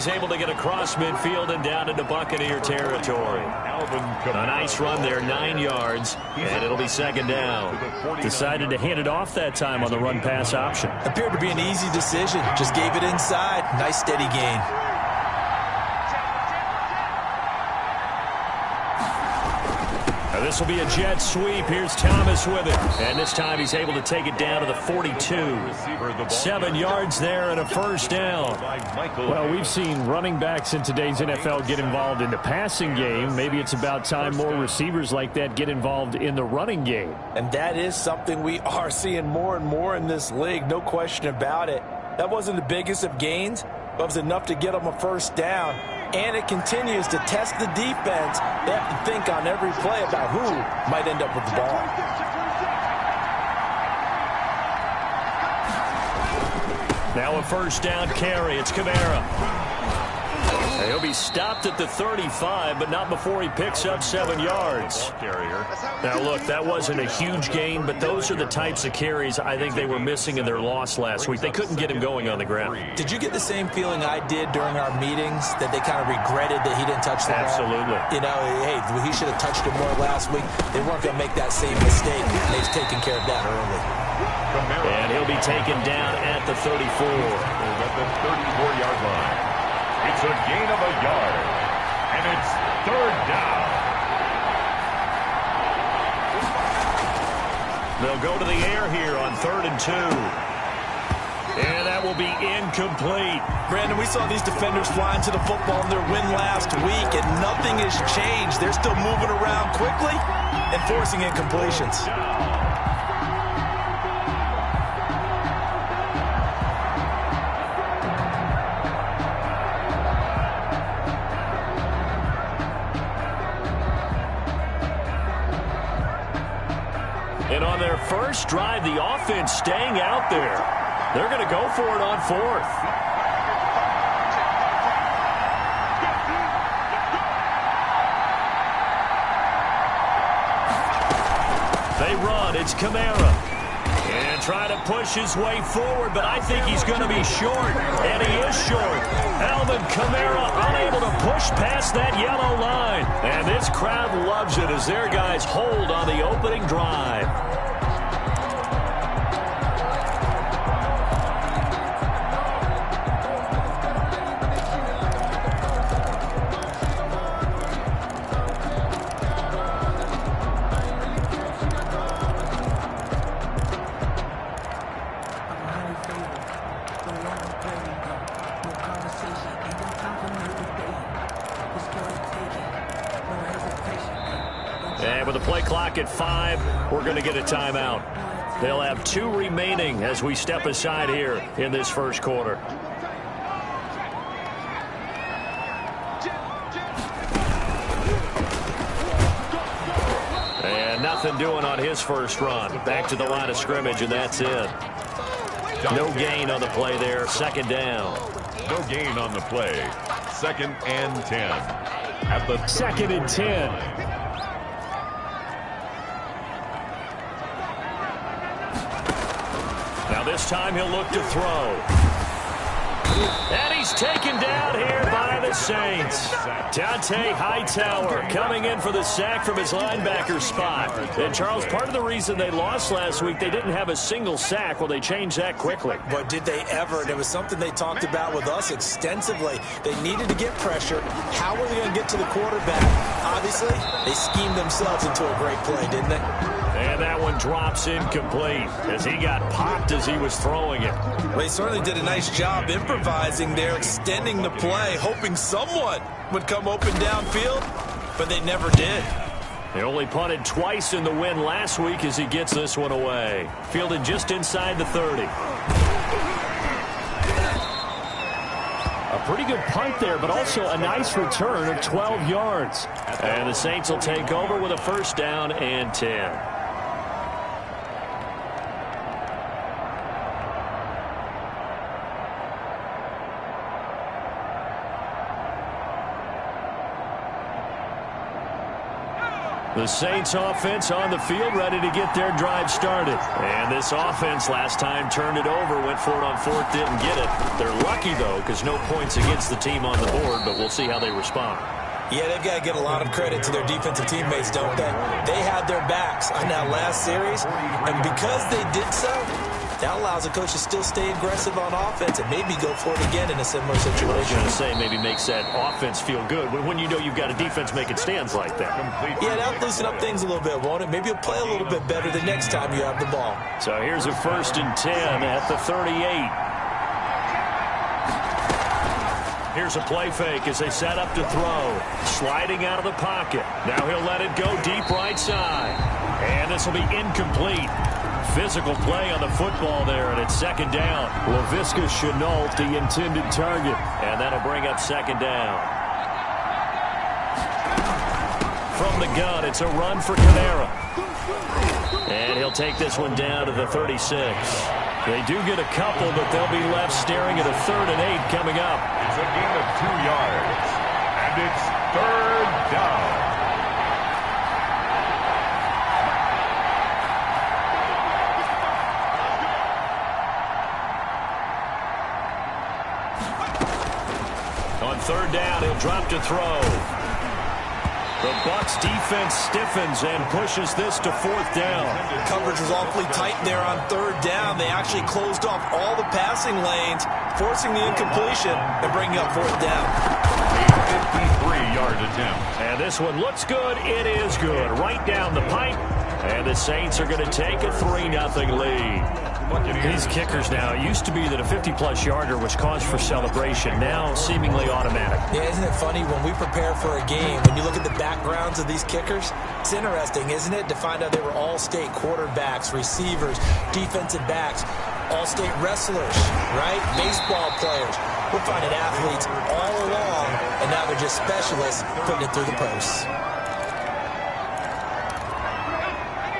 he's able to get across midfield and down into Buccaneer territory. A nice run there, 9 yards, and it'll be second down. Decided to hand it off that time on the run-pass option. Appeared to be an easy decision. Just gave it inside. Nice steady gain. This will be a jet sweep. Here's Thomas with it. And this time he's able to take it down to the 42. 7 yards there and a first down. Well, we've seen running backs in today's NFL get involved in the passing game. Maybe it's about time more receivers like that get involved in the running game. And that is something we are seeing more and more in this league. No question about it. That wasn't the biggest of gains, but it was enough to get them a first down. And it continues to test the defense. They have to think on every play about who might end up with the ball. Now a first down carry. It's Kamara. He'll be stopped at the 35, but not before he picks up 7 yards. Now, look, that wasn't a huge gain, but those are the types of carries I think they were missing in their loss last week. They couldn't get him going on the ground. Did you get the same feeling I did during our meetings, that they kind of regretted that he didn't touch the ball? Absolutely. You know, hey, he should have touched it more last week. They weren't going to make that same mistake. They've taken care of that early. And he'll be taken down at the 34. At the 34-yard line. It's a gain of a yard, and it's third down. They'll go to the air here on 3rd and 2. And that will be incomplete. Brandon, we saw these defenders flying to the football in their win last week, and nothing has changed. They're still moving around quickly and forcing incompletions. And on their first drive, the offense staying out there. They're going to go for it on 4th. They run. It's Kamara. And trying to push his way forward, but I think he's going to be short. And he is short. Alvin Kamara unable to push past that yellow line. And this crowd loves it as their guys hold on the opening drive. And with the play clock at 5, we're going to get a timeout. They'll have 2 remaining as we step aside here in this first quarter. And nothing doing on his first run. Back to the line of scrimmage, and that's it. No gain on the play there. Second down. No gain on the play. 2nd and 10. At the 2nd and 10. Now this time he'll look to throw. And he's taken down here by the Saints. Dante Hightower coming in for the sack from his linebacker spot. And, Charles, part of the reason they lost last week, they didn't have a single sack. Well, they changed that quickly. But did they ever? And it was something they talked about with us extensively. They needed to get pressure. How were they going to get to the quarterback? Obviously, they schemed themselves into a great play, didn't they? And that one drops incomplete as he got popped as he was throwing it. Well, they certainly did a nice job improvising there, extending the play, hoping someone would come open downfield, but they never did. They only punted twice in the win last week as he gets this one away. Fielded just inside the 30. A pretty good punt there, but also a nice return of 12 yards. And the Saints will take over with a first down and 10. The Saints offense on the field, ready to get their drive started. And this offense last time turned it over, went for it on fourth, didn't get it. They're lucky, though, because no points against the team on the board, but we'll see how they respond. Yeah, they've got to get a lot of credit to their defensive teammates, don't they? They had their backs on that last series, and because they did so, that allows the coach to still stay aggressive on offense and maybe go for it again in a similar situation. I was going to say maybe makes that offense feel good when you know you've got a defense making stands like that. Yeah, that'll loosen up things a little bit, won't it? Maybe you'll play a little bit better the next time you have the ball. So here's a 1st and 10 at the 38. Here's a play fake as they set up to throw. Sliding out of the pocket. Now he'll let it go deep right side. And this will be incomplete. Physical play on the football there, and it's 2nd down. Laviska Shenault, the intended target. And that'll bring up 2nd down. From the gun, it's a run for Kamara. And he'll take this one down to the 36. They do get a couple, but they'll be left staring at a 3rd and 8 coming up. It's a gain of 2 yards, and it's 3rd down. On 3rd down, he'll drop to throw. The Bucs defense stiffens and pushes this to 4th down. Coverage was awfully tight there on 3rd down. They actually closed off all the passing lanes, forcing the incompletion and bringing up 4th down. A 53-yard attempt. And this one looks good. It is good. Right down the pipe. And the Saints are going to take a 3-0 lead. These kickers now, it used to be that a 50-plus yarder was cause for celebration. Now seemingly automatic. Yeah, isn't it funny when we prepare for a game, when you look at the backgrounds of these kickers, it's interesting, isn't it, to find out they were all-state quarterbacks, receivers, defensive backs, all-state wrestlers, right? Baseball players. We're finding athletes all along, and now they're just specialists putting it through the posts.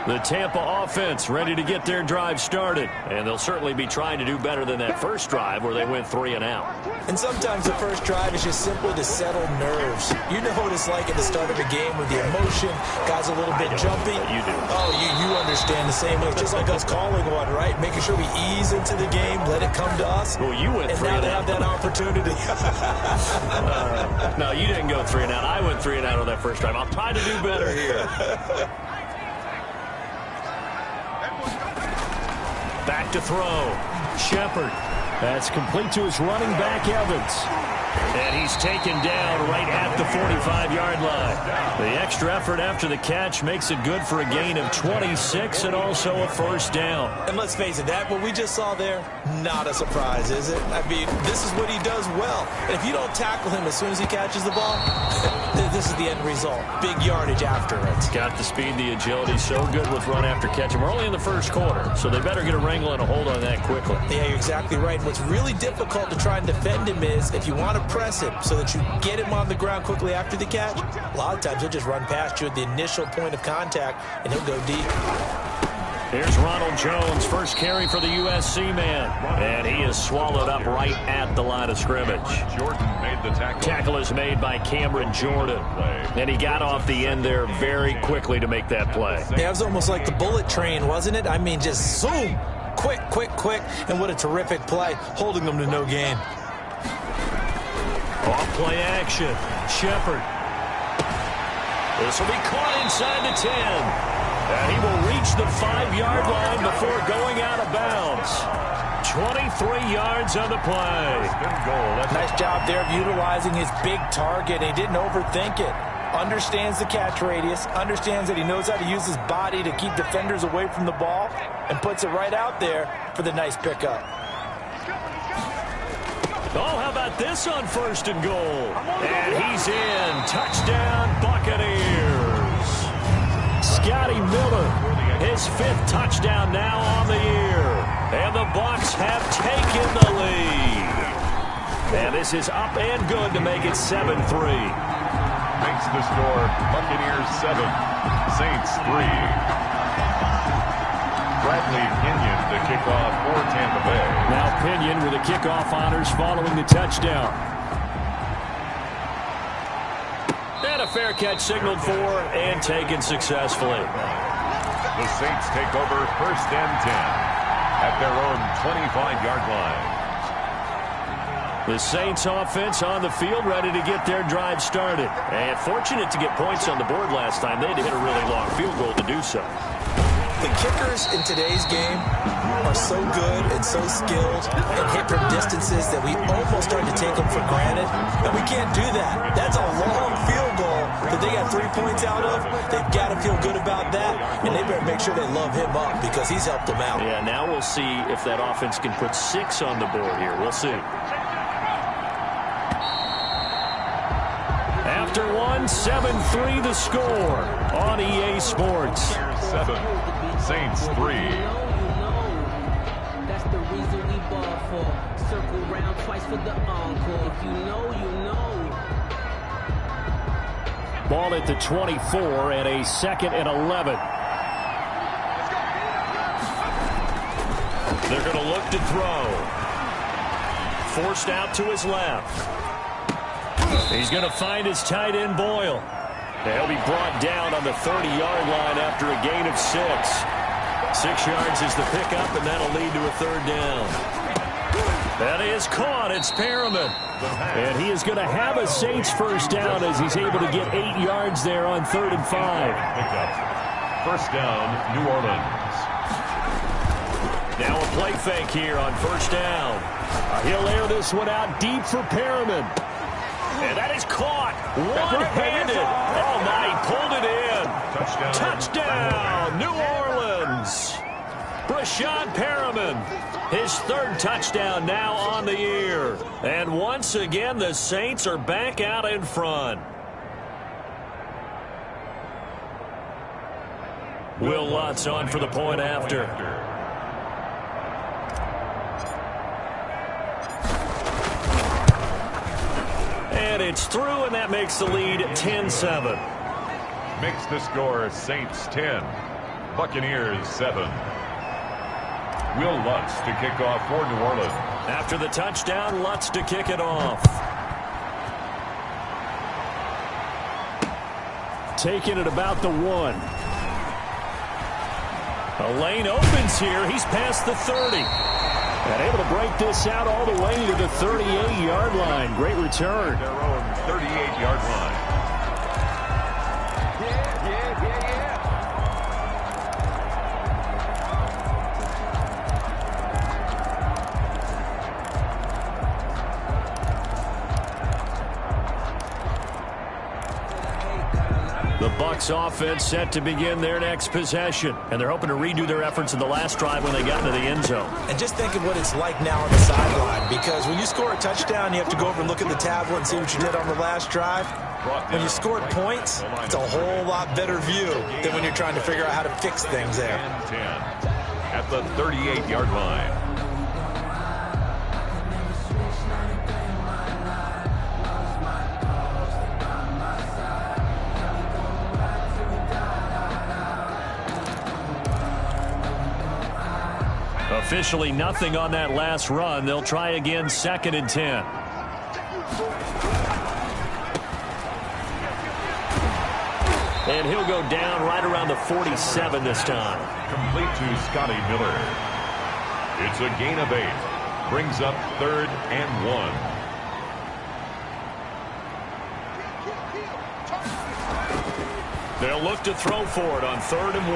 The Tampa offense ready to get their drive started. And they'll certainly be trying to do better than that first drive where they went 3 and out. And sometimes the first drive is just simply to settle nerves. You know what it's like at the start of a game with the emotion, guys a little bit jumpy. You do. Oh, you understand the same way. It's just like us calling one, right? Making sure we ease into the game, let it come to us. Well, you went 3 and out. And now they have that opportunity. No, you didn't go 3 and out. I went 3 and out on that first drive. I'll try to do better here. Back to throw. Shepard. That's complete to his running back, Evans. And he's taken down right at the 45-yard line. The extra effort after the catch makes it good for a gain of 26 and also a 1st down. And let's face it, that what we just saw there, not a surprise, is it? I mean, this is what he does well. And if you don't tackle him as soon as he catches the ball, this is the end result. Big yardage after it. Got the speed, the agility, so good with run after catch. And we're only in the first quarter, so they better get a wrangle and a hold on that quickly. Yeah, you're exactly right. What's really difficult to try and defend him is if you want to press him so that you get him on the ground quickly after the catch, a lot of times he'll just run past you at the initial point of contact, and he'll go deep. Here's Ronald Jones, first carry for the USC man. And he is swallowed up right at the line of scrimmage. Jordan made the tackle. Tackle is made by Cameron Jordan. And he got off the end there very quickly to make that play. Yeah, it was almost like the bullet train, wasn't it? I mean, just zoom. Quick, quick, quick. And what a terrific play, holding them to no gain. Off play action. Shepard. This will be caught inside the 10. And he will reach the 5-yard line before going out of bounds. 23 yards on the play. Nice job there of utilizing his big target. He didn't overthink it. Understands the catch radius. Understands that he knows how to use his body to keep defenders away from the ball. And puts it right out there for the nice pickup. Oh, how about this on 1st and goal? And he's in. Touchdown, Buccaneers. Scotty Miller, his 5th touchdown now on the year. And the Bucs have taken the lead. And this is up and good to make it 7-3. Makes the score Buccaneers 7, Saints 3. Bradley Pinion to kick off for Tampa Bay. Now Pinion with the kickoff honors following the touchdown. And a fair catch signaled for and taken successfully. The Saints take over 1st and 10 at their own 25-yard line. The Saints offense on the field, ready to get their drive started. And fortunate to get points on the board last time. They had to hit a really long field goal to do so. The kickers in today's game are so good and so skilled and hit from distances that we almost start to take them for granted. And we can't do that. That's a long field goal that they got 3 points out of. They've got to feel good about that, and they better make sure they love him up because he's helped them out. Yeah, now we'll see if that offense can put 6 on the board here. We'll see. After 7-3 the score on EA Sports. 7, Saints 3. That's the reason we ball for. Circle round twice for the encore. If you know, you know. Ball at the 24 and a 2nd and 11. They're going to look to throw. Forced out to his left. He's going to find his tight end, Boyle. He'll be brought down on the 30-yard line after a gain of 6. 6 yards is the pickup, and that'll lead to a 3rd down. That is caught. It's Perriman. And he is going to have a Saints 1st down as he's able to get 8 yards there on 3rd and 5. Pickup. 1st down, New Orleans. Now a play fake here on 1st down. He'll air this one out deep for Perriman. And that is caught. One-handed. Oh, my, he pulled it in. Touchdown, New Orleans. Brashad Perriman, his 3rd touchdown now on the year. And once again, the Saints are back out in front. Will Lutz on for the point after. And it's through, and that makes the lead 10-7. Makes the score Saints 10, Buccaneers 7. Will Lutz to kick off for New Orleans. After the touchdown, Lutz to kick it off. Taking it about the 1. A lane opens here. He's past the 30. And able to break this out all the way to the 38-yard line. Great return. Their own 38-yard line. The Bucs offense set to begin their next possession. And they're hoping to redo their efforts in the last drive when they got into the end zone. And just think of what it's like now on the sideline, because when you score a touchdown, you have to go over and look at the tablet and see what you did on the last drive. When you scored points, it's a whole lot better view than when you're trying to figure out how to fix things there. 10 at the 38-yard line. Officially nothing on that last run. They'll try again, 2nd and 10. And he'll go down right around the 47 this time. Complete to Scotty Miller. It's a gain of 8. Brings up 3rd and 1. They'll look to throw for it on 3rd and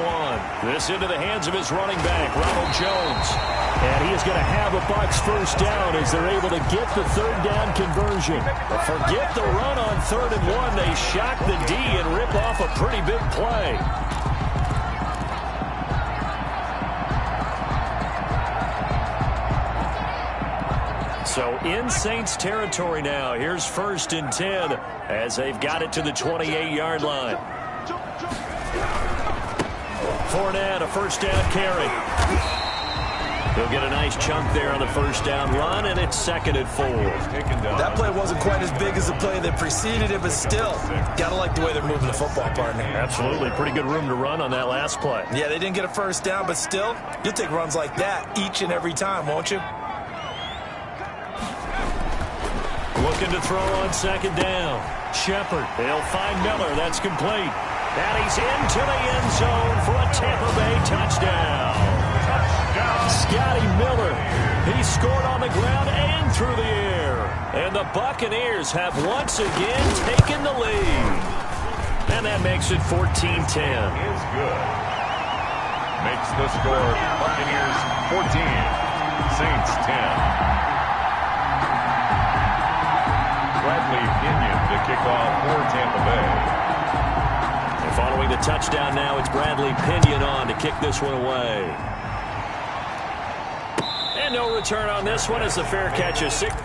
1. This into the hands of his running back, Ronald Jones. And he is going to have a Bucs 1st down as they're able to get the 3rd down conversion. But forget the run on 3rd and 1. They shock the D and rip off a pretty big play. So in Saints territory now. Here's 1st and 10 as they've got it to the 28-yard line. Fournette, a 1st down carry. He'll get a nice chunk there on the 1st down run, and it's 2nd and 4. That play wasn't quite as big as the play that preceded it, but still, gotta like the way they're moving the football, partner. Absolutely. Pretty good room to run on that last play. Yeah, they didn't get a 1st down, but still, you'll take runs like that each and every time, won't you? Looking to throw on second down. Shepard. They'll find Miller. That's complete. And he's into the end zone for a Tampa Bay touchdown. Scotty Miller. He scored on the ground and through the air. And the Buccaneers have once again taken the lead. And that makes it 14-10. Is good. Makes the score Buccaneers 14, Saints 10. Bradley Pinion to kick off for Tampa Bay. And following the touchdown now, it's Bradley Pinion on to kick this one away. And no return on this one as the fair catch is 6.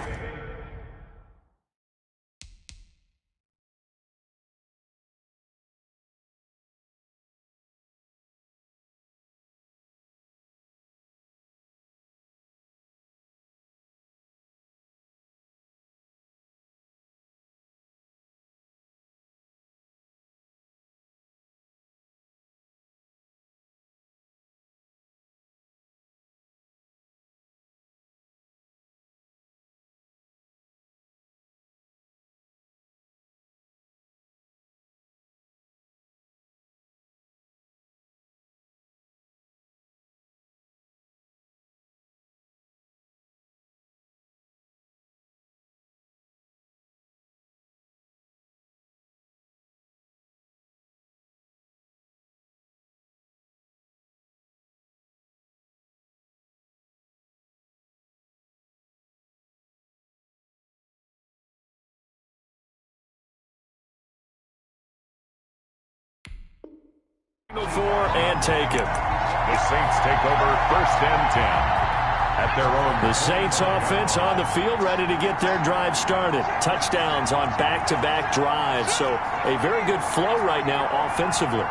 For and take it. The Saints take over 1st and 10 at their own. The Saints offense on the field ready to get their drive started. Touchdowns on back-to-back drives. So a very good flow right now offensively.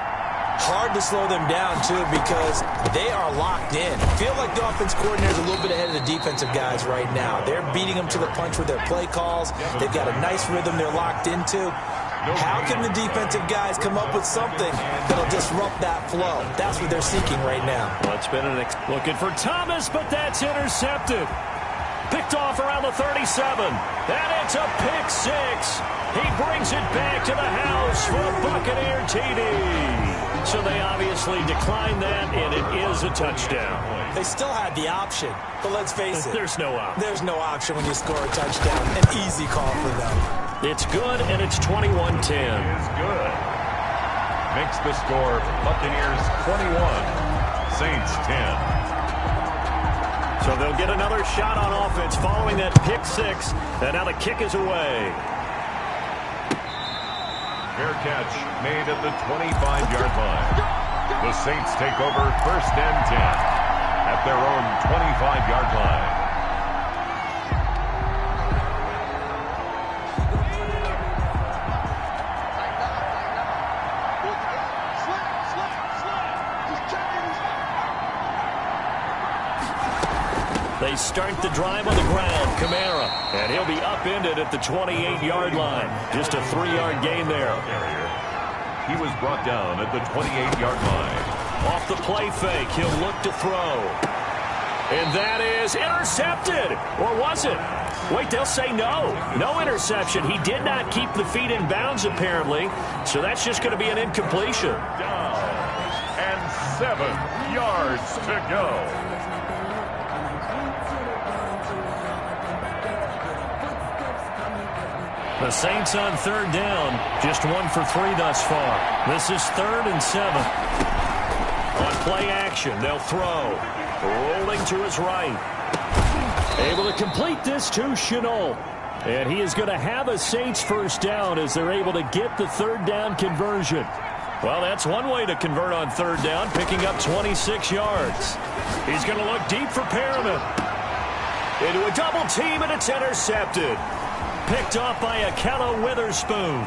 Hard to slow them down, too, because they are locked in. Feel like the offense coordinator is a little bit ahead of the defensive guys right now. They're beating them to the punch with their play calls. They've got a nice rhythm they're locked into. How can the defensive guys come up with something that'll disrupt that flow? That's what they're seeking right now. Well, it's been looking for Thomas, but that's intercepted. Picked off around the 37. And it's a pick six. He brings it back to the house for a Buccaneer TD. So they obviously declined that, and it is a touchdown. They still had the option, but let's face it. There's no option. There's no option when you score a touchdown. An easy call for them. It's good, and it's 21-10. Is good. Makes the score Buccaneers 21, Saints 10. So they'll get another shot on offense following that pick six, and now the kick is away. Fair catch made at the 25-yard line. The Saints take over 1st and 10 at their own 25-yard line. They start the drive on the ground. Kamara. And he'll be upended at the 28-yard line. Just a 3-yard gain there. He was brought down at the 28-yard line. Off the play fake, he'll look to throw. And that is intercepted. Or was it? Wait, they'll say no. No interception. He did not keep the feet in bounds, apparently. So that's just going to be an incompletion. Down. And 7 yards to go. The Saints on 3rd down. Just 1 for 3 thus far. This is 3rd and 7. On play action, they'll throw. Rolling to his right. Able to complete this to Shenault. And he is going to have a Saints first down as they're able to get the 3rd down conversion. Well, that's one way to convert on 3rd down, picking up 26 yards. He's going to look deep for Perriman. Into a double team, and it's intercepted. Picked off by Akella Witherspoon.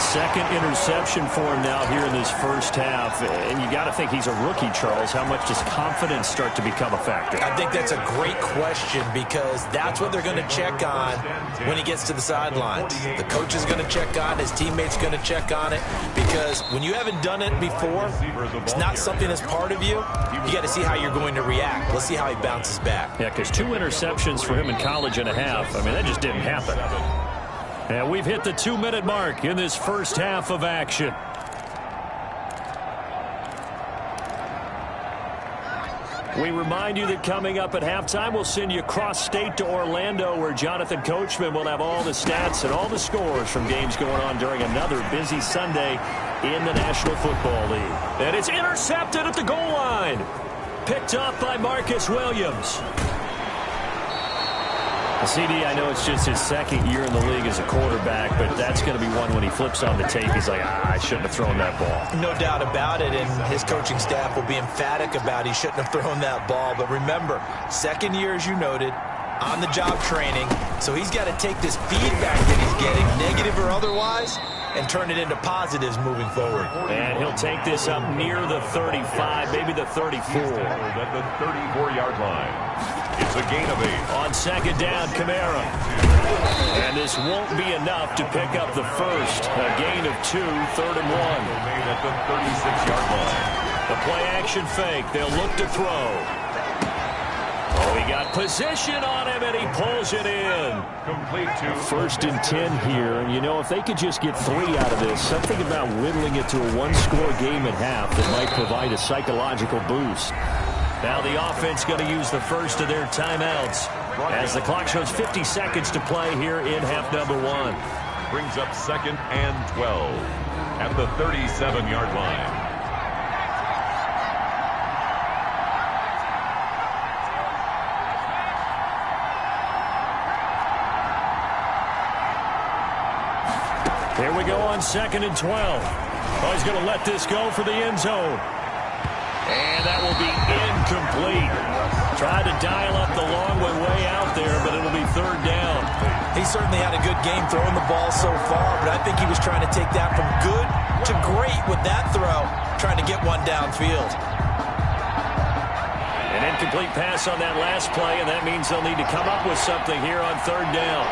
Second interception for him now here in this first half. And you got to think he's a rookie, Charles. How much does confidence start to become a factor? I think that's a great question because that's what they're going to check on when he gets to the sidelines. The coach is going to check on, his teammates going to check on it, because when you haven't done it before, it's not something that's part of you. You got to see how you're going to react. Let's see how he bounces back. Yeah, because 2 interceptions for him in college and a half. I mean, that just didn't happen. And we've hit the 2-minute mark in this first half of action. We remind you that coming up at halftime, we'll send you cross-state to Orlando, where Jonathan Coachman will have all the stats and all the scores from games going on during another busy Sunday in the National Football League. And it's intercepted at the goal line. Picked up by Marcus Williams. CD, I know it's just his second year in the league as a quarterback, but that's going to be one when he flips on the tape. He's like, I shouldn't have thrown that ball. No doubt about it, and his coaching staff will be emphatic about he shouldn't have thrown that ball. But remember, second year, as you noted, on-the-job training, so he's got to take this feedback that he's getting, negative or otherwise, and turn it into positives moving forward. And he'll take this up near the 35, maybe the 34. At the 34-yard line. It's a gain of 8. On second down, Kamara. And this won't be enough to pick up the first. A gain of 2, 3rd and 1. Made at the 36-yard line. The play-action fake. They'll look to throw. Oh, he got position on him, and he pulls it in. Complete to 1st and 10 here. And, you know, if they could just get 3 out of this, something about whittling it to a one-score game at half that might provide a psychological boost. Now the offense going to use the first of their timeouts as the clock shows 50 seconds to play here in half number 1. Brings up 2nd and 12 at the 37-yard line. Here we go on 2nd and 12. Oh, he's going to let this go for the end zone. And that will be incomplete. Tried to dial up the long way out there, but it'll be 3rd down. He certainly had a good game throwing the ball so far, but I think he was trying to take that from good to great with that throw, trying to get one downfield. An incomplete pass on that last play, and that means they'll need to come up with something here on 3rd down.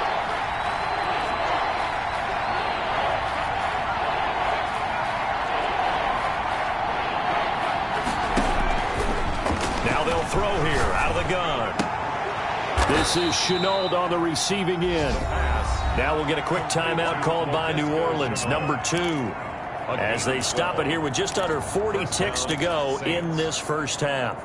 Throw here out of the gun. This is Chenault on the receiving end. Now we'll get a quick timeout called by New Orleans, number 2, as they stop it here with just under 40 ticks to go in this first half.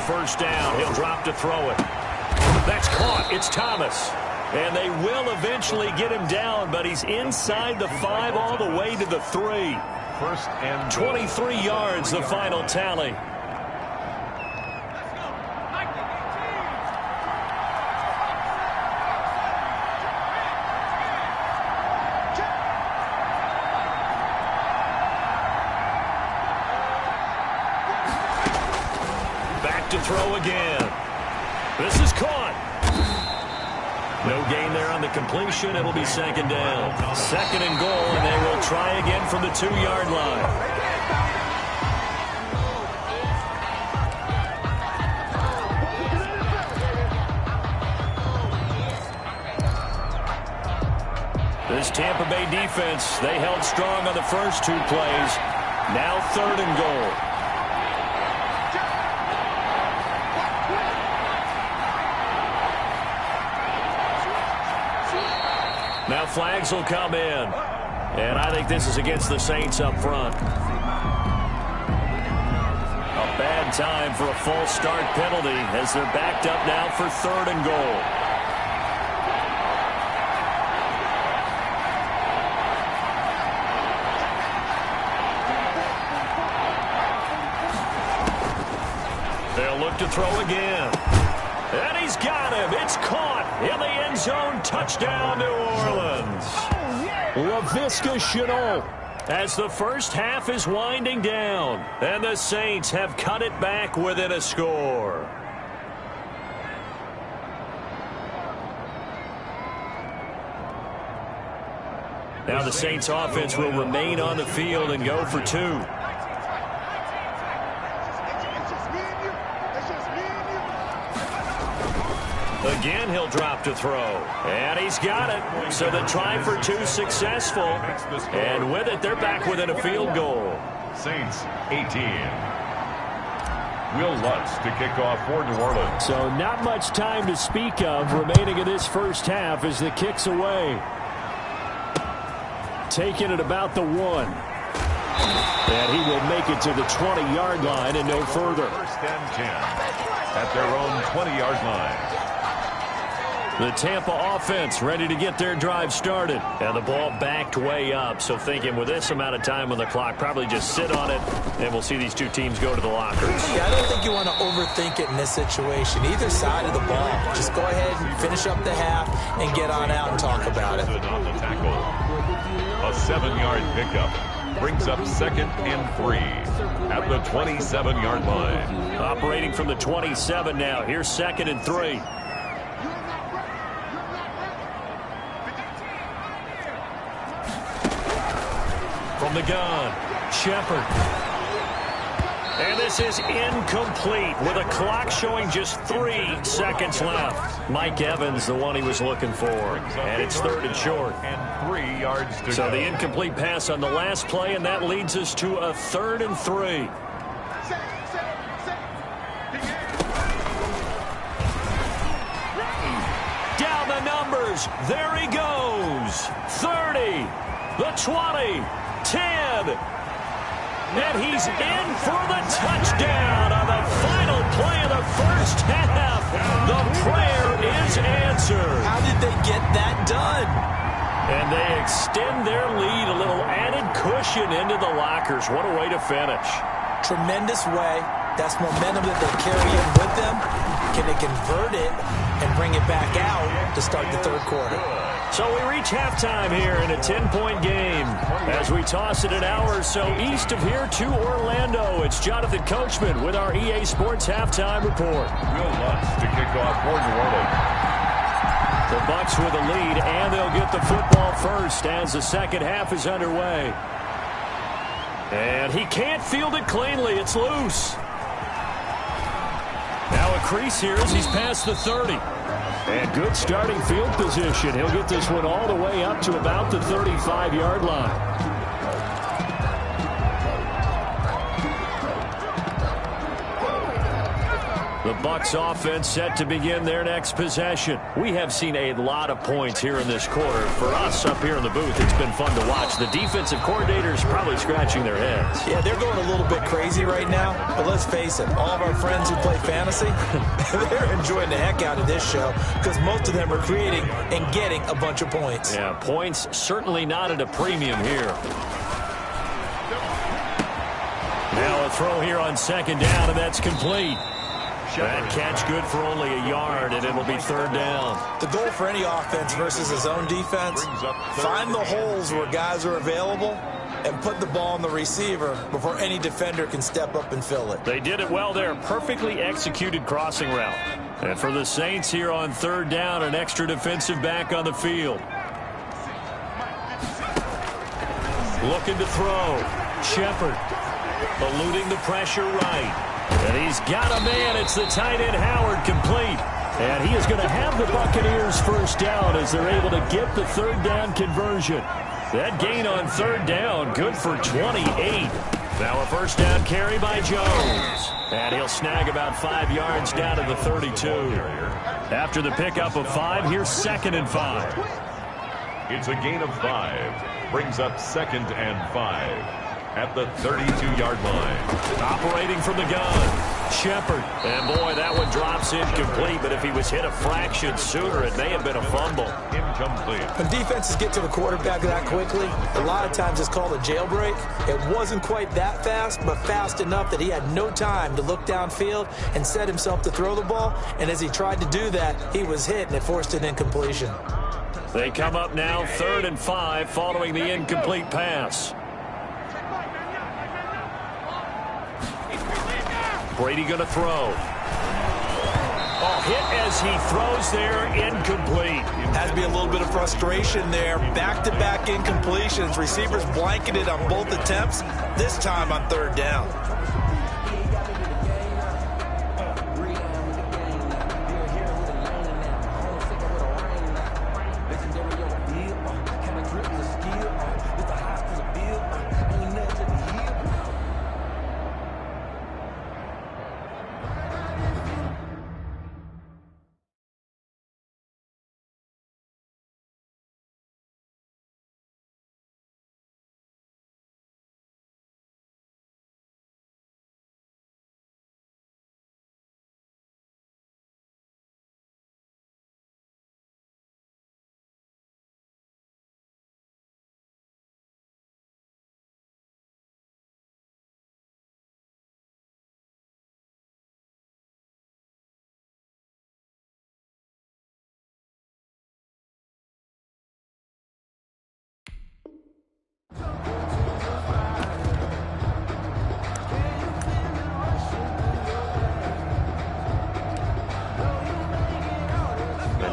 First down, he'll drop to throw it. That's caught. It's Thomas. And they will eventually get him down, but he's inside the 5 all the way to the 3. 1st and 23 yards, the final tally. To throw again. This is caught. No gain there on the completion. It'll be 2nd down. 2nd and goal, and they will try again from the 2-yard line. This Tampa Bay defense, they held strong on the first 2 plays. Now 3rd and goal. Now flags will come in. And I think this is against the Saints up front. A bad time for a false start penalty as they're backed up now for 3rd and goal. They'll look to throw again. And he's got him. It's caught in the end zone. Touchdown, New Orleans. Laviska Shenault as the first half is winding down. And the Saints have cut it back within a score. Now the Saints offense will remain on the field and go for two. Again, he'll drop to throw. And he's got it. So the try for two successful. And with it, they're back within a field goal. Saints 18. Will Lutz to kick off for New Orleans. So not much time to speak of remaining in this first half as the kick's away. Taking it about the 1. And he will make it to the 20-yard line and no further. First and 10 at their own 20-yard line. The Tampa offense ready to get their drive started. And the ball backed way up. So thinking with this amount of time on the clock, probably just sit on it, and we'll see these two teams go to the lockers. Yeah, I don't think you want to overthink it in this situation. Either side of the ball. Just go ahead and finish up the half and get on out and talk about it. On the tackle. A 7-yard pickup brings up 2nd and 3 at the 27-yard line. Operating from the 27 now. Here's 2nd and 3. From the gun, Shepard. And this is incomplete with a clock showing just 3 seconds left. Mike Evans, the one he was looking for. And it's 3rd and short. And 3 yards to go. So the incomplete pass on the last play, and that leads us to a 3rd and 3. Down the numbers. There he goes. 30, the 20, 10. And he's in for the touchdown on the final play of the first half. The prayer is answered. How did they get that done? And they extend their lead, a little added cushion into the lockers. What a way to finish. Tremendous way. That's momentum that they carry in with them. Can they convert it and bring it back out to start the 3rd quarter? So we reach halftime here in a 10-point game. As we toss it an hour or so east of here to Orlando, it's Jonathan Coachman with our EA Sports Halftime Report. Will Lutz to kick off for New Orleans. The Bucs with a lead, and they'll get the football first as the second half is underway. And he can't field it cleanly. It's loose. Now a crease here as he's past the 30. And good starting field position. He'll get this one all the way up to about the 35-yard line. The Bucs offense set to begin their next possession. We have seen a lot of points here in this quarter. For us up here in the booth, it's been fun to watch. The defensive coordinators probably scratching their heads. Yeah, they're going a little bit crazy right now. But let's face it, all of our friends who play fantasy, they're enjoying the heck out of this show because most of them are creating and getting a bunch of points. Yeah, points certainly not at a premium here. Now a throw here on 2nd down, and that's complete. That catch good for only a yard, and it'll be 3rd down. The goal for any offense versus his own defense, find the holes where guys are available and put the ball on the receiver before any defender can step up and fill it. They did it well there. Perfectly executed crossing route. And for the Saints here on 3rd down, an extra defensive back on the field. Looking to throw. Shepard eluding the pressure right. And he's got a man. It's the tight end Howard, complete. And he is going to have the Buccaneers first down as they're able to get the 3rd down conversion. That gain on 3rd down, good for 28. Now a first down carry by Jones. And he'll snag about 5 yards down to the 32. After the pickup of 5, here's 2nd and 5. It's a gain of 5. Brings up 2nd and 5. At the 32-yard line. Operating from the gun, Shepard. And boy, that one drops incomplete, but if he was hit a fraction sooner, it may have been a fumble. incomplete. When defenses get to the quarterback that quickly, a lot of times it's called a jailbreak. It wasn't quite that fast, but fast enough that he had no time to look downfield and set himself to throw the ball. And as he tried to do that, he was hit, and it forced an incompletion. They come up now 3rd and 5 following the incomplete pass. Brady going to throw. Oh, hit as he throws there, incomplete. Has to be a little bit of frustration there. Back-to-back incompletions. Receivers blanketed on both attempts, this time on 3rd down.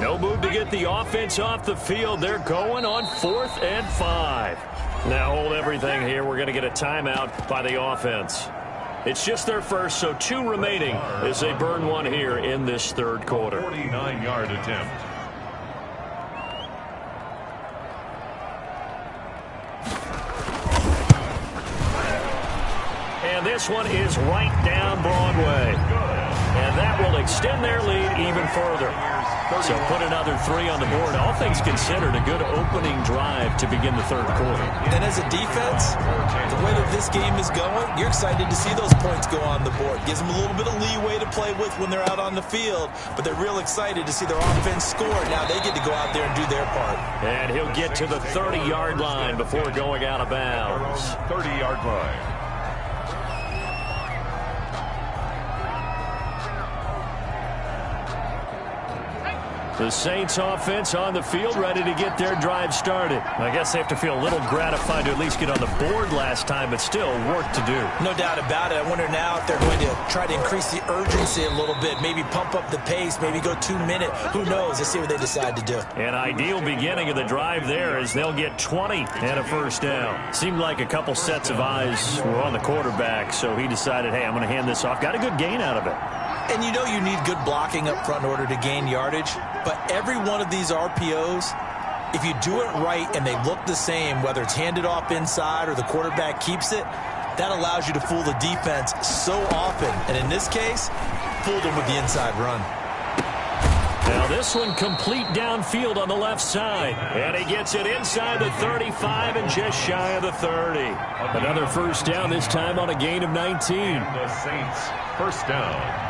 No move to get the offense off the field. They're going on 4th and 5. Now hold everything here. We're going to get a timeout by the offense. It's just their first, so 2 remaining as they burn one here in this 3rd quarter. 49-yard attempt. And this one is right down Broadway. And that will extend their lead even further. So put another 3 on the board. All things considered, a good opening drive to begin the 3rd quarter. And as a defense, the way that this game is going, you're excited to see those points go on the board. Gives them a little bit of leeway to play with when they're out on the field, but they're real excited to see their offense score. Now they get to go out there and do their part. And he'll get to the 30-yard line before going out of bounds. 30-yard line. The Saints offense on the field, ready to get their drive started. I guess they have to feel a little gratified to at least get on the board last time, but still work to do. No doubt about it. I wonder now if they're going to try to increase the urgency a little bit, maybe pump up the pace, maybe go 2 minute. Who knows? Let's see what they decide to do. An ideal beginning of the drive there as they'll get 20 and a 1st down. Seemed like a couple sets of eyes were on the quarterback, so he decided, hey, I'm going to hand this off. Got a good gain out of it. And you know you need good blocking up front in order to gain yardage, but every one of these RPOs, if you do it right and they look the same, whether it's handed off inside or the quarterback keeps it, that allows you to fool the defense so often. And in this case, fooled them with the inside run. Now this one complete downfield on the left side. And he gets it inside the 35 and just shy of the 30. Another 1st down, this time on a gain of 19. The Saints, 1st down.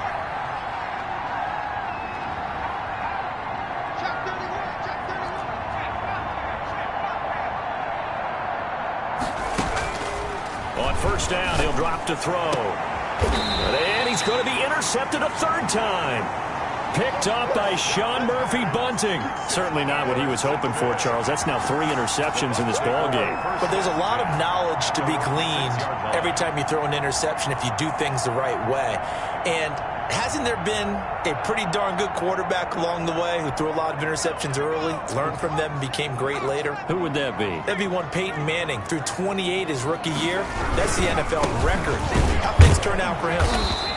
On 1st down, he'll drop to throw. And he's going to be intercepted a 3rd time. Picked off by Sean Murphy Bunting. Certainly not what he was hoping for, Charles. That's now 3 interceptions in this ball game. But there's a lot of knowledge to be gleaned every time you throw an interception if you do things the right way. And hasn't there been a pretty darn good quarterback along the way who threw a lot of interceptions early, learned from them, and became great later? Who would that be? That'd be one Peyton Manning. Threw 28 his rookie year. That's the NFL record. How things turn out for him?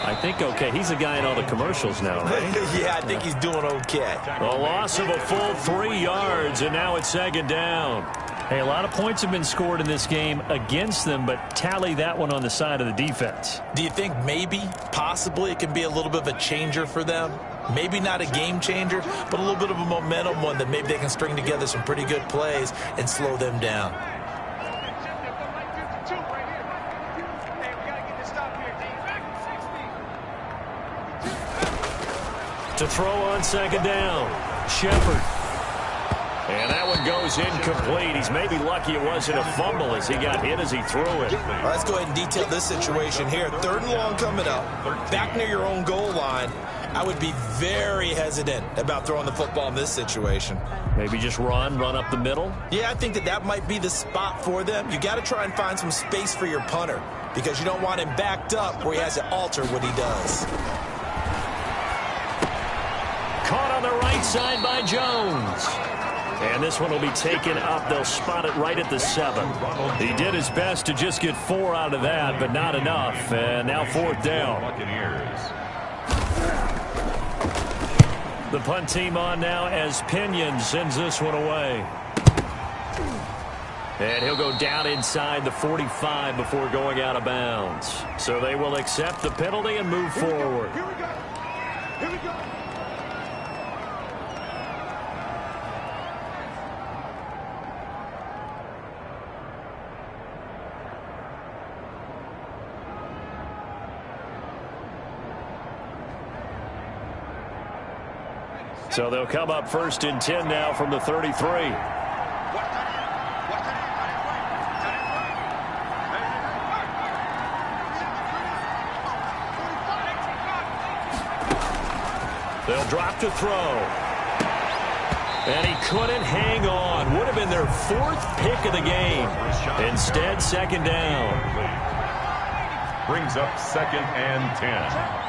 I think okay. He's a guy in all the commercials now, right? Yeah, I think he's doing okay. A loss of a full 3 yards, and now it's 2nd down. Hey, a lot of points have been scored in this game against them, but tally that one on the side of the defense. Do you think maybe, possibly, it can be a little bit of a changer for them? Maybe not a game changer, but a little bit of a momentum one that maybe they can string together some pretty good plays and slow them down. To throw on 2nd down, Shepard. And that one goes incomplete. He's maybe lucky it wasn't a fumble as he got hit as he threw it. Right, let's go ahead and detail this situation here. 3rd and long coming up, back near your own goal line. I would be very hesitant about throwing the football in this situation. Maybe just run up the middle? Yeah, I think that might be the spot for them. You got to try and find some space for your punter because you don't want him backed up where he has to alter what he does. Caught on the right side by Jones. And this one will be taken up. They'll spot it right at the 7. He did his best to just get 4 out of that, but not enough. And now 4th down. The punt team on now as Pinion sends this one away. And he'll go down inside the 45 before going out of bounds. So they will accept the penalty and move forward. Here we go. Here we go. So they'll come up 1st and 10 now from the 33. They'll drop to throw. And he couldn't hang on. Would have been their 4th pick of the game. Instead, 2nd down. Brings up 2nd and 10.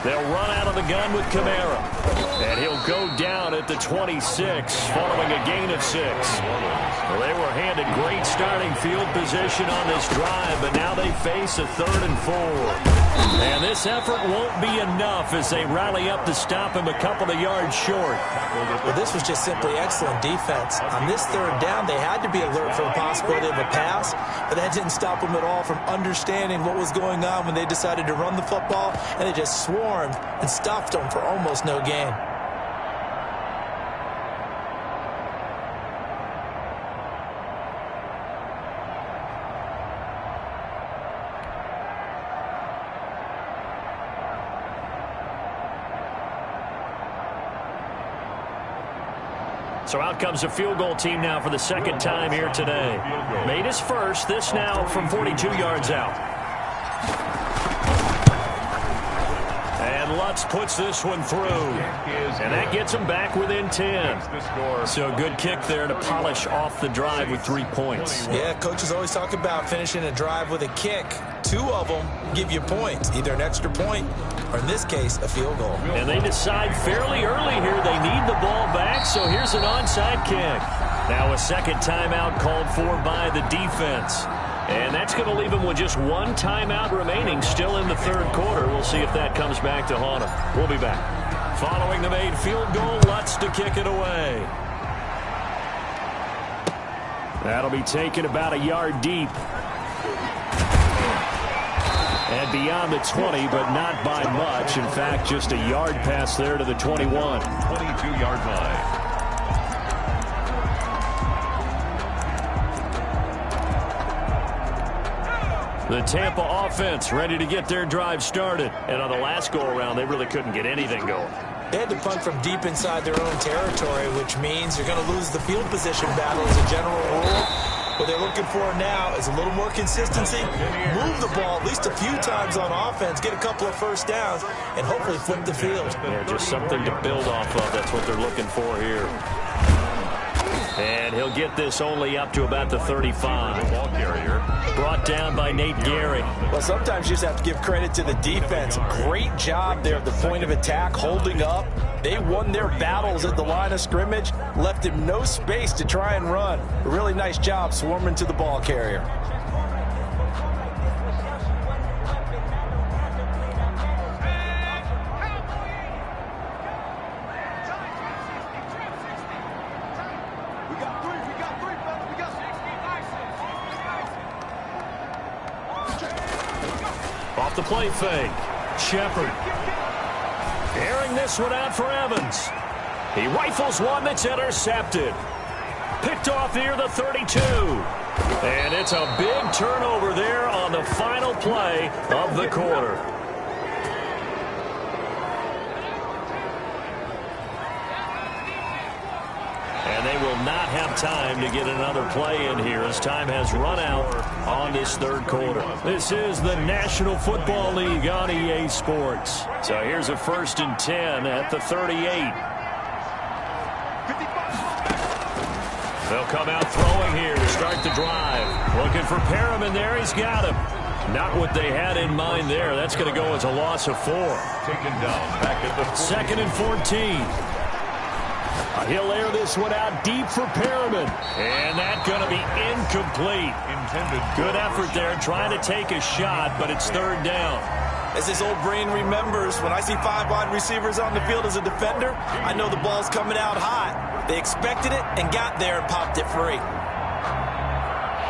They'll run out of the gun with Kamara. And he'll go down at the 26 following a gain of 6. Well, they were handed great starting field position on this drive, but now they face a 3rd and 4. And this effort won't be enough as they rally up to stop him a couple of yards short. Well, this was just simply excellent defense. On this 3rd down, they had to be alert for the possibility of a pass, but that didn't stop them at all from understanding what was going on when they decided to run the football, and they just swarmed and stuffed them for almost no gain. So out comes a field goal team now for the 2nd time here today. Made his first. This now from 42 yards out. And Lutz puts this one through. And that gets him back within 10. So a good kick there to polish off the drive with 3 points. Yeah, coaches always talk about finishing a drive with a kick. 2 of them give you points, either an extra point or, in this case, a field goal. And they decide fairly early here they need the ball back, so here's an onside kick. Now a 2nd timeout called for by the defense. And that's going to leave them with just 1 timeout remaining still in the 3rd quarter. We'll see if that comes back to haunt them. We'll be back. Following the made field goal, Lutz to kick it away. That'll be taken about a yard deep. And beyond the 20, but not by much. In fact, just a yard pass there to the 21. 22-yard line. The Tampa offense ready to get their drive started. And on the last go-around, they really couldn't get anything going. They had to punt from deep inside their own territory, which means you're going to lose the field position battle as a general rule. What they're looking for now is a little more consistency, move the ball at least a few times on offense, get a couple of 1st downs, and hopefully flip the field. Yeah, just something to build off of. That's what they're looking for here. And he'll get this only up to about the 35. Ball carrier. Brought down by Nate Gehring. Well, sometimes you just have to give credit to the defense. Great job there at the point of attack, holding up. They won their battles at the line of scrimmage, left him no space to try and run. A really nice job swarming to the ball carrier. Off the play fake. Shepard. Airing this one out for Evans. He rifles one that's intercepted. Picked off near the 32. And it's a big turnover there on the final play of the quarter. will not have time to get another play in here as time has run out on this third quarter. This is the National Football League on EA Sports. So here's a 1st and 10 at the 38. They'll come out throwing here to start the drive. Looking for Perriman there. He's got him. Not what they had in mind there. That's going to go as a loss of 4. Taken down back at the 2nd and 14. He'll air this one out deep for Perriman. And that's going to be incomplete. Good effort there trying to take a shot, but it's 3rd down. As his old brain remembers, when I see 5 wide receivers on the field as a defender, I know the ball's coming out hot. They expected it and got there and popped it free.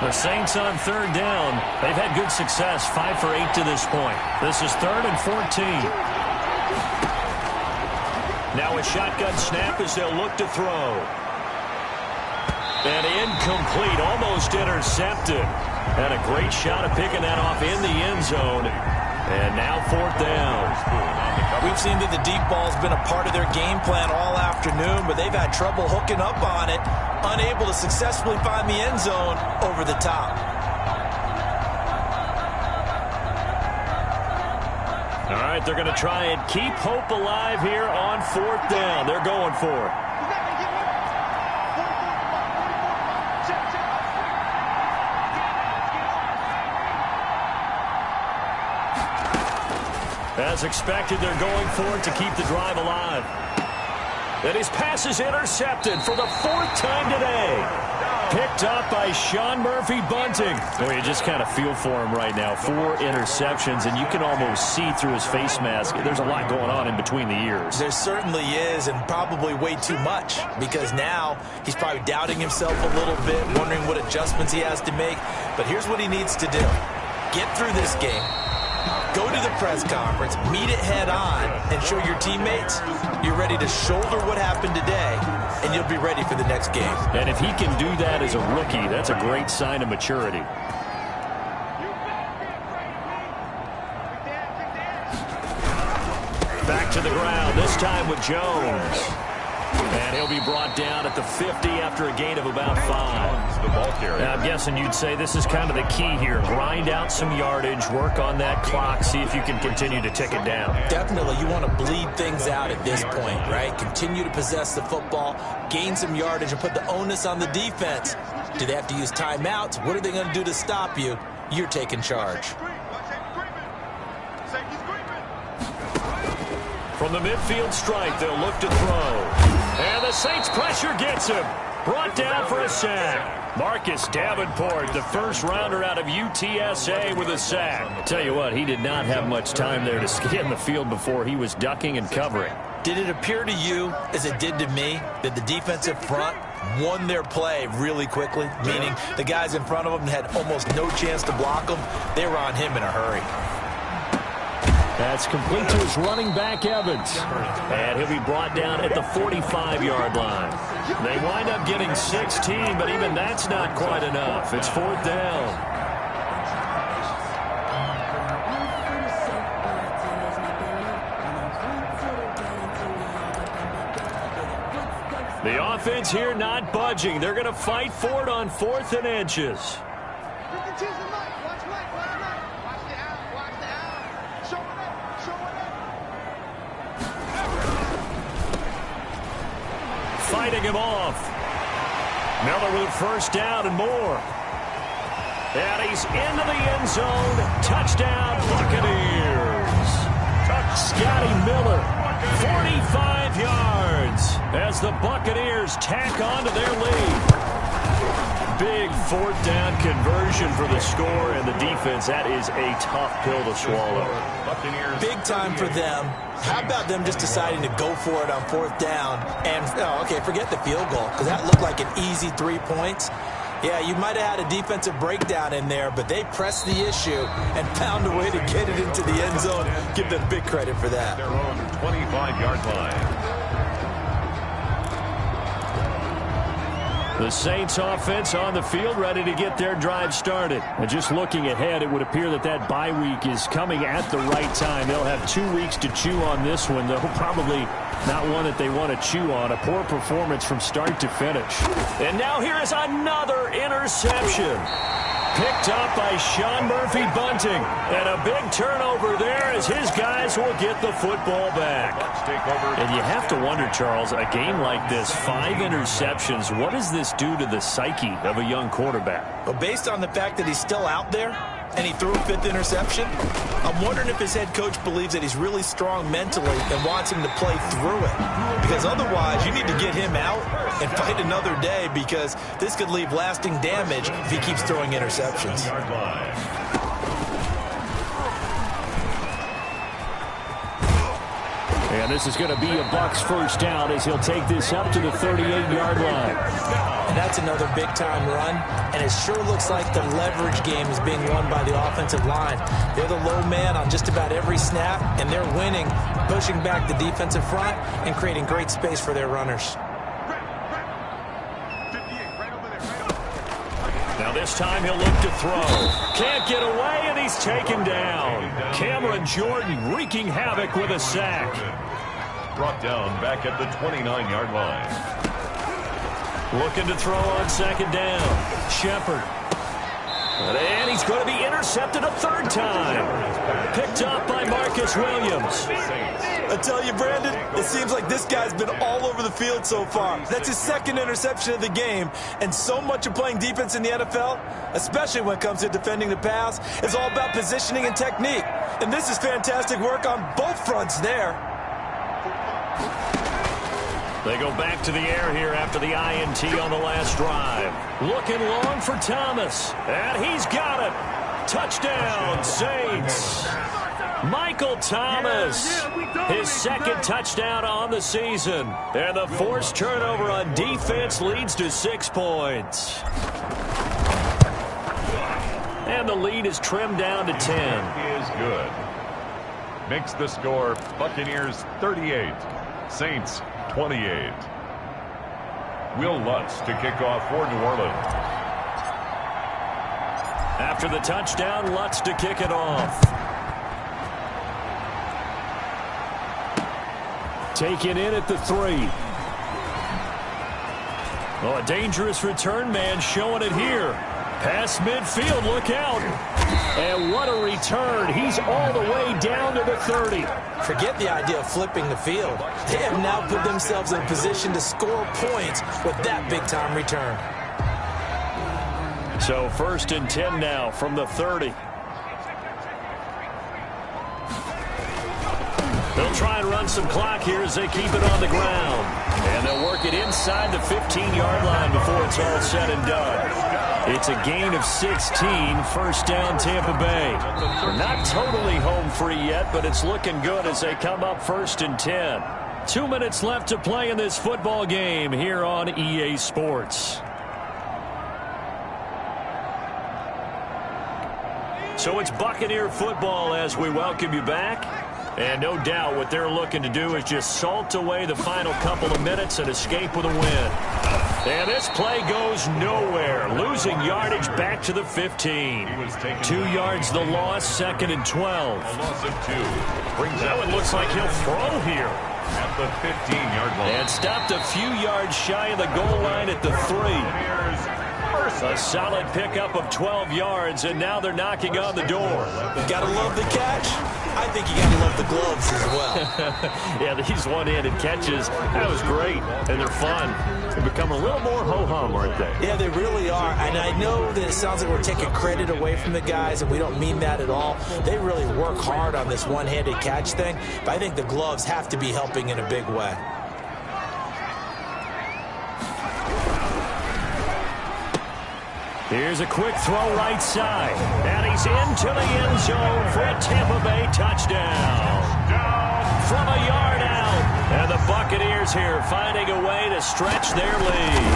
The Saints on 3rd down. They've had good success, 5 for 8 to this point. This is 3rd and 14. Now a shotgun snap as they'll look to throw. And incomplete, almost intercepted. And a great shot of picking that off in the end zone. And now 4th down. We've seen that the deep ball's been a part of their game plan all afternoon, but they've had trouble hooking up on it, unable to successfully find the end zone over the top. All right, they're going to try and keep hope alive here on 4th down. They're going for it. As expected, they're going for it to keep the drive alive. And his pass is intercepted for the 4th time today. Picked up by Sean Murphy-Bunting. Boy, you just kind of feel for him right now. 4 interceptions, and you can almost see through his face mask. There's a lot going on in between the ears. There certainly is, and probably way too much, because now he's probably doubting himself a little bit, wondering what adjustments he has to make. But here's what he needs to do. Get through this game. Go to the press conference, meet it head on, and show your teammates you're ready to shoulder what happened today, and you'll be ready for the next game. And if he can do that as a rookie, that's a great sign of maturity. Back to the ground, this time with Jones. And he'll be brought down at the 50 after a gain of about 5. the ball carrier. Now, I'm guessing you'd say this is kind of the key here. Grind out some yardage, work on that clock, see if you can continue to tick it down. Definitely, you want to bleed things out at this point, right? Continue to possess the football, gain some yardage, and put the onus on the defense. Do they have to use timeouts? What are they going to do to stop you? You're taking charge. From the midfield stripe, they'll look to throw. And the Saints pressure gets him. Brought down for a sack. Marcus Davenport, the first rounder out of UTSA with a sack. I'll tell you what, he did not have much time there to scan the field before he was ducking and covering. Did it appear to you, as it did to me, that the defensive front won their play really quickly? Meaning the guys in front of them had almost no chance to block them. They were on him in a hurry. That's complete to his running back, Evans. And he'll be brought down at the 45-yard line. They wind up getting 16, but even that's not quite enough. It's 4th down. The offense here not budging. They're going to fight for it on 4th and inches. Fighting him off. Miller with a first down and more. And he's into the end zone. Touchdown, Buccaneers. Scotty Miller, 45 yards as the Buccaneers tack on to their lead. Big 4th down conversion for the score, and the defense, that is a tough pill to swallow. Big time for them. How about them just deciding to go for it on 4th down? And, forget the field goal, because that looked like an easy 3 points. Yeah, you might have had a defensive breakdown in there, but they pressed the issue and found a way to get it into the end zone. Give them big credit for that. Their own 25-yard line. The Saints offense on the field, ready to get their drive started. And just looking ahead, it would appear that that bye week is coming at the right time. They'll have 2 weeks to chew on this one, though probably not one that they want to chew on. A poor performance from start to finish. And now here is another interception. Picked up by Sean Murphy Bunting. And a big turnover there as his guys will get the football back. And you have to wonder, Charles, a game like this, 5 interceptions, what does this do to the psyche of a young quarterback? Well, based on the fact that he's still out there and he threw a 5th interception, I'm wondering if his head coach believes that he's really strong mentally and wants him to play through it. Because otherwise, you need to get him out and fight another day, because this could leave lasting damage if he keeps throwing interceptions. And this is going to be a Bucs first down as he'll take this up to the 38-yard line. And that's another big-time run, and it sure looks like the leverage game is being won by the offensive line. They're the low man on just about every snap, and they're winning, pushing back the defensive front and creating great space for their runners. Now this time he'll look to throw. Can't get away, and he's taken down. Cameron Jordan wreaking havoc with a sack. Brought down back at the 29-yard line. Looking to throw on second down. Shepard. And he's going to be intercepted a 3rd time. Picked up by Marcus Williams. I tell you, Brandon, it seems like this guy's been all over the field so far. That's his 2nd interception of the game. And so much of playing defense in the NFL, especially when it comes to defending the pass, is all about positioning and technique. And this is fantastic work on both fronts there. They go back to the air here after the INT on the last drive. Looking long for Thomas. And he's got it. Touchdown, Saints. Michael Thomas. His 2nd touchdown on the season. And the forced turnover on defense leads to 6 points. And the lead is trimmed down to 10. Is good. Makes the score Buccaneers 38. Saints 28. Will Lutz to kick off for New Orleans. After the touchdown, Lutz to kick it off. Taken in at the 3. Oh, a dangerous return man showing it here. Past midfield, look out. And what a return. He's all the way down to the 30. Forget the idea of flipping the field. They have now put themselves in a position to score points with that big-time return. So 1st and 10 now from the 30. They'll try and run some clock here as they keep it on the ground. And they'll work it inside the 15-yard line before it's all said and done. It's a gain of 16, first down Tampa Bay. They're not totally home free yet, but it's looking good as they come up 1st and 10. 2 minutes left to play in this football game here on EA Sports. So it's Buccaneer football as we welcome you back. And no doubt what they're looking to do is just salt away the final couple of minutes and escape with a win. And this play goes nowhere. Losing yardage back to the 15. 2 yards the loss, 2nd and 12. A loss of 2. Now it looks like he'll throw here. At the 15-yard line. And stopped a few yards shy of the goal line at the 3. A solid pickup of 12 yards, and now they're knocking on the door. You gotta love the catch. I think you gotta love the gloves as well. Yeah, these one-handed catches, that was great, and they're fun. They become a little more ho-hum, aren't they? Yeah, they really are. And I know that it sounds like we're taking credit away from the guys, and we don't mean that at all. They really work hard on this one-handed catch thing, but I think the gloves have to be helping in a big way. Here's a quick throw right side. And he's into the end zone for a Tampa Bay touchdown. From a yard out. And the Buccaneers here finding a way to stretch their lead.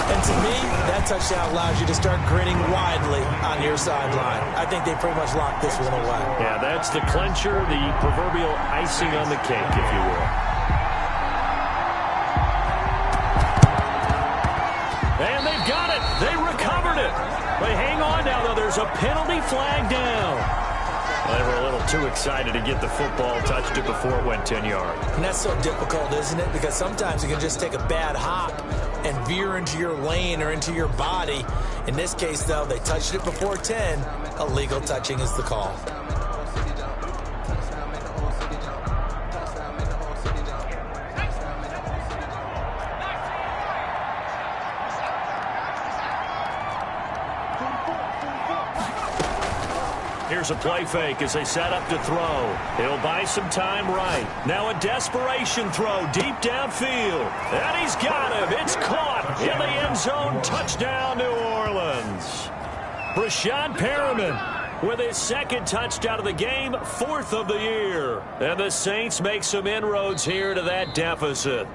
And to me, that touchdown allows you to start grinning widely on your sideline. I think they pretty much locked this one away. Yeah, that's the clincher, the proverbial icing on the cake, if you will. And they've got it. They recovered it. They hang on now, though. There's a penalty flag down. They were a little too excited to get the football, touched it before it went 10 yards. And that's so difficult, isn't it? Because sometimes you can just take a bad hop and veer into your lane or into your body. In this case, though, they touched it before 10. Illegal touching is the call. Here's a play fake as they set up to throw. He'll buy some time right. Now a desperation throw deep downfield. And he's got him. It's caught in the end zone. Touchdown, New Orleans. Brashad Perriman with his second touchdown of the game, fourth of the year. And the Saints make some inroads here to that deficit.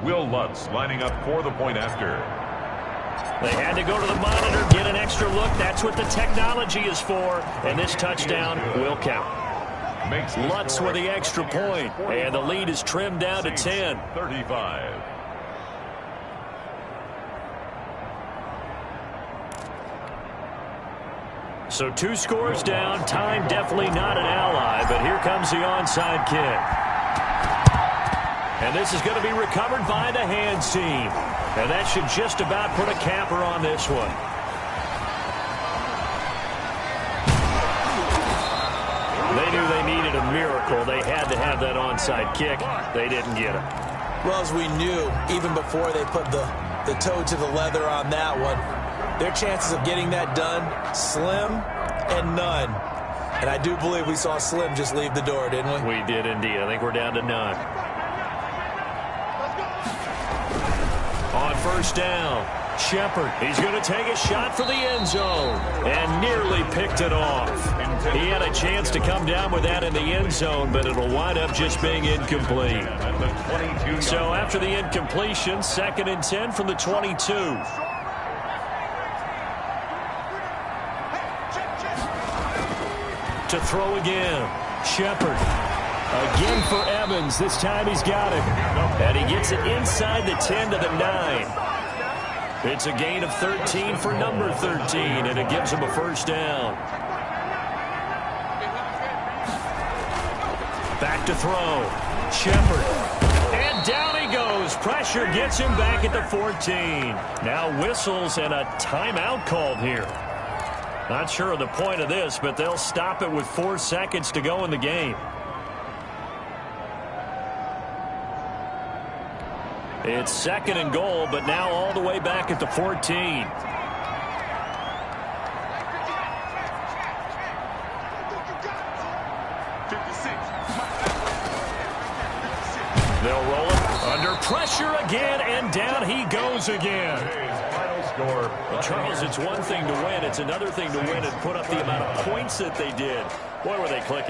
Will Lutz lining up for the point after. They had to go to the monitor, get an extra look. That's what the technology is for. And this touchdown will count. Lutz with the extra point. And the lead is trimmed down to 10. 35. So 2 scores down. Time definitely not an ally. But here comes the onside kick. And this is going to be recovered by the hands team. And that should just about put a capper on this one. They knew they needed a miracle. They had to have that onside kick. They didn't get it. Well, as we knew, even before they put the toe to the leather on that one, their chances of getting that done, slim and none. And I do believe we saw Slim just leave the door, didn't we? We did indeed. I think we're down to none. On first down, Shepard. He's going to take a shot for the end zone and nearly picked it off. He had a chance to come down with that in the end zone, but it'll wind up just being incomplete. So after the incompletion, 2nd and 10 from the 22. To throw again, Shepard. Again for Evans. This time he's got it. And he gets it inside the 10 to the 9. It's a gain of 13 for number 13, and it gives him a first down. Back to throw. Shepard. And down he goes. Pressure gets him back at the 14. Now whistles and a timeout called here. Not sure of the point of this, but they'll stop it with 4 seconds to go in the game. It's 2nd and goal, but now all the way back at the 14. They'll roll it under pressure again, and down he goes again. Well, Charles, it's one thing to win. It's another thing to win and put up the amount of points that they did. Boy, were they clicking.